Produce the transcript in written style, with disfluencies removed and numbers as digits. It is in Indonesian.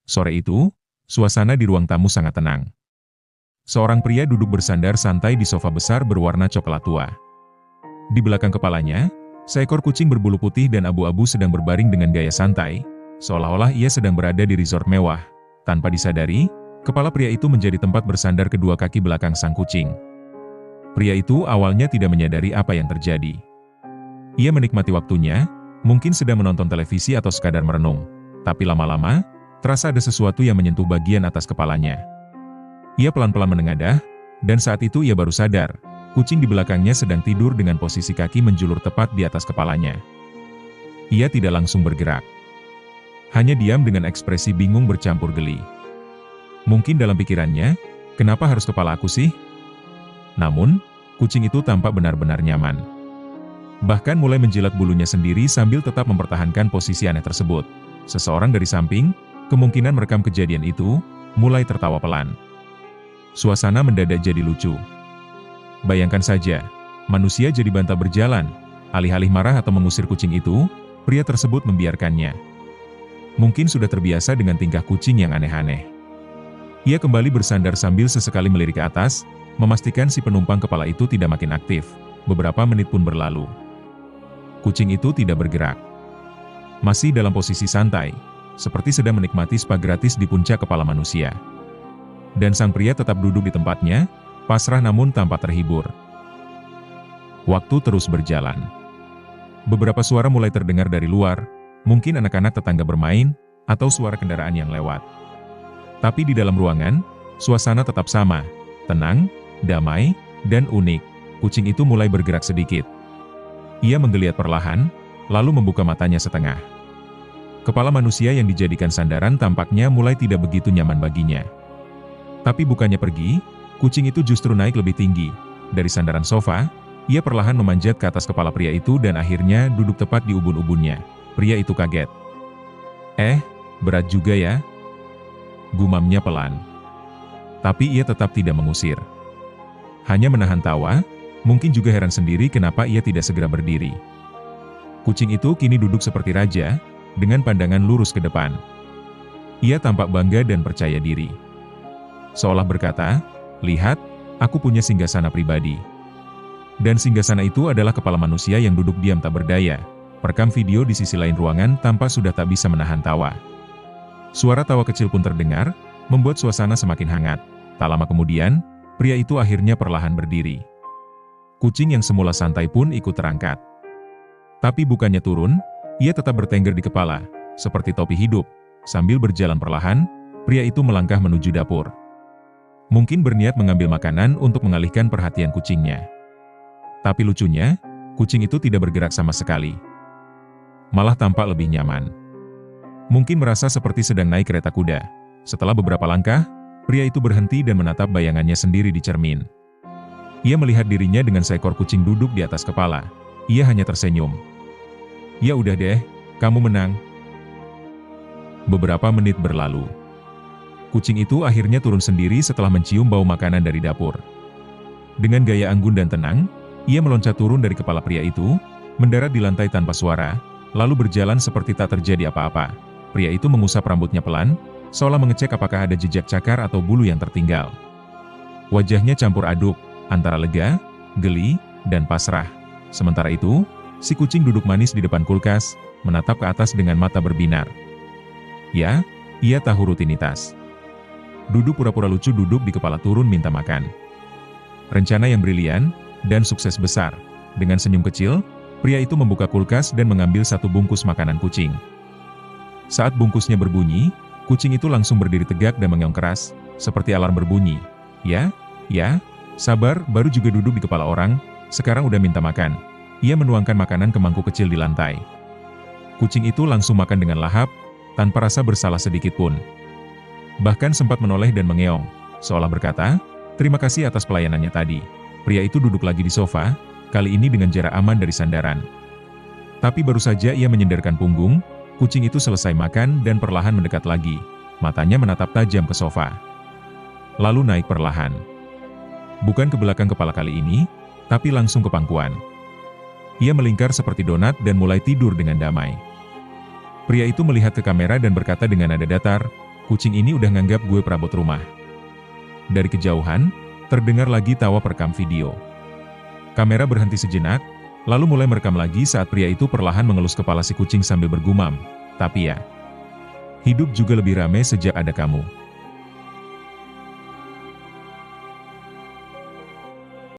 Sore itu, suasana di ruang tamu sangat tenang. Seorang pria duduk bersandar santai di sofa besar berwarna coklat tua. Di belakang kepalanya, seekor kucing berbulu putih dan abu-abu sedang berbaring dengan gaya santai, seolah-olah ia sedang berada di resort mewah. Tanpa disadari, kepala pria itu menjadi tempat bersandar kedua kaki belakang sang kucing. Pria itu awalnya tidak menyadari apa yang terjadi. Ia menikmati waktunya, mungkin sedang menonton televisi atau sekadar merenung. Tapi lama-lama, terasa ada sesuatu yang menyentuh bagian atas kepalanya. Ia pelan-pelan menengadah, dan saat itu ia baru sadar, kucing di belakangnya sedang tidur dengan posisi kaki menjulur tepat di atas kepalanya. Ia tidak langsung bergerak. Hanya diam dengan ekspresi bingung bercampur geli. Mungkin dalam pikirannya, kenapa harus kepala aku sih? Namun, kucing itu tampak benar-benar nyaman. Bahkan mulai menjilat bulunya sendiri sambil tetap mempertahankan posisi aneh tersebut. Seseorang dari samping, kemungkinan merekam kejadian itu, mulai tertawa pelan. Suasana mendadak jadi lucu. Bayangkan saja, manusia jadi bantah berjalan. Alih-alih marah atau mengusir kucing itu, pria tersebut membiarkannya. Mungkin sudah terbiasa dengan tingkah kucing yang aneh-aneh. Ia kembali bersandar sambil sesekali melirik ke atas, memastikan si penumpang kepala itu tidak makin aktif. Beberapa menit pun berlalu. Kucing itu tidak bergerak. Masih dalam posisi santai, seperti sedang menikmati spa gratis di puncak kepala manusia. Dan sang pria tetap duduk di tempatnya, pasrah namun tanpa terhibur. Waktu terus berjalan. Beberapa suara mulai terdengar dari luar, mungkin anak-anak tetangga bermain, atau suara kendaraan yang lewat. Tapi di dalam ruangan, suasana tetap sama, tenang, damai, dan unik. Kucing itu mulai bergerak sedikit. Ia menggeliat perlahan, lalu membuka matanya setengah. Kepala manusia yang dijadikan sandaran tampaknya mulai tidak begitu nyaman baginya. Tapi bukannya pergi, kucing itu justru naik lebih tinggi. Dari sandaran sofa, ia perlahan memanjat ke atas kepala pria itu dan akhirnya duduk tepat di ubun-ubunnya. Pria itu kaget. Berat juga ya? Gumamnya pelan. Tapi ia tetap tidak mengusir. Hanya menahan tawa, mungkin juga heran sendiri kenapa ia tidak segera berdiri. Kucing itu kini duduk seperti raja, dengan pandangan lurus ke depan. Ia tampak bangga dan percaya diri. Seolah berkata, "Lihat, aku punya singgasana pribadi." Dan singgasana itu adalah kepala manusia yang duduk diam tak berdaya. Perekam video di sisi lain ruangan tampak sudah tak bisa menahan tawa. Suara tawa kecil pun terdengar, membuat suasana semakin hangat. Tak lama kemudian, pria itu akhirnya perlahan berdiri. Kucing yang semula santai pun ikut terangkat. Tapi bukannya turun, ia tetap bertengger di kepala, seperti topi hidup. Sambil berjalan perlahan, pria itu melangkah menuju dapur. Mungkin berniat mengambil makanan untuk mengalihkan perhatian kucingnya. Tapi lucunya, kucing itu tidak bergerak sama sekali. Malah tampak lebih nyaman. Mungkin merasa seperti sedang naik kereta kuda. Setelah beberapa langkah, pria itu berhenti dan menatap bayangannya sendiri di cermin. Ia melihat dirinya dengan seekor kucing duduk di atas kepala. Ia hanya tersenyum. "Ya udah deh, kamu menang." Beberapa menit berlalu. Kucing itu akhirnya turun sendiri setelah mencium bau makanan dari dapur. Dengan gaya anggun dan tenang, ia meloncat turun dari kepala pria itu, mendarat di lantai tanpa suara, lalu berjalan seperti tak terjadi apa-apa. Pria itu mengusap rambutnya pelan, seolah mengecek apakah ada jejak cakar atau bulu yang tertinggal. Wajahnya campur aduk, antara lega, geli, dan pasrah. Sementara itu, si kucing duduk manis di depan kulkas, menatap ke atas dengan mata berbinar. Ya, ia tahu rutinitas. Duduk pura-pura lucu duduk di kepala turun minta makan. Rencana yang brilian, dan sukses besar. Dengan senyum kecil, pria itu membuka kulkas dan mengambil satu bungkus makanan kucing. Saat bungkusnya berbunyi, kucing itu langsung berdiri tegak dan mengeong keras, seperti alarm berbunyi. Ya, sabar, baru juga duduk di kepala orang, sekarang udah minta makan. Ia menuangkan makanan ke mangkuk kecil di lantai. Kucing itu langsung makan dengan lahap, tanpa rasa bersalah sedikit pun. Bahkan sempat menoleh dan mengeong, seolah berkata, "Terima kasih atas pelayanannya tadi." Pria itu duduk lagi di sofa, kali ini dengan jarak aman dari sandaran. Tapi baru saja ia menyenderkan punggung, kucing itu selesai makan dan perlahan mendekat lagi. Matanya menatap tajam ke sofa. Lalu naik perlahan. Bukan ke belakang kepala kali ini, tapi langsung ke pangkuan. Ia melingkar seperti donat dan mulai tidur dengan damai. Pria itu melihat ke kamera dan berkata dengan nada datar, kucing ini udah nganggap gue perabot rumah. Dari kejauhan, terdengar lagi tawa perekam video. Kamera berhenti sejenak, lalu mulai merekam lagi saat pria itu perlahan mengelus kepala si kucing sambil bergumam, "Tapi ya, hidup juga lebih ramai sejak ada kamu."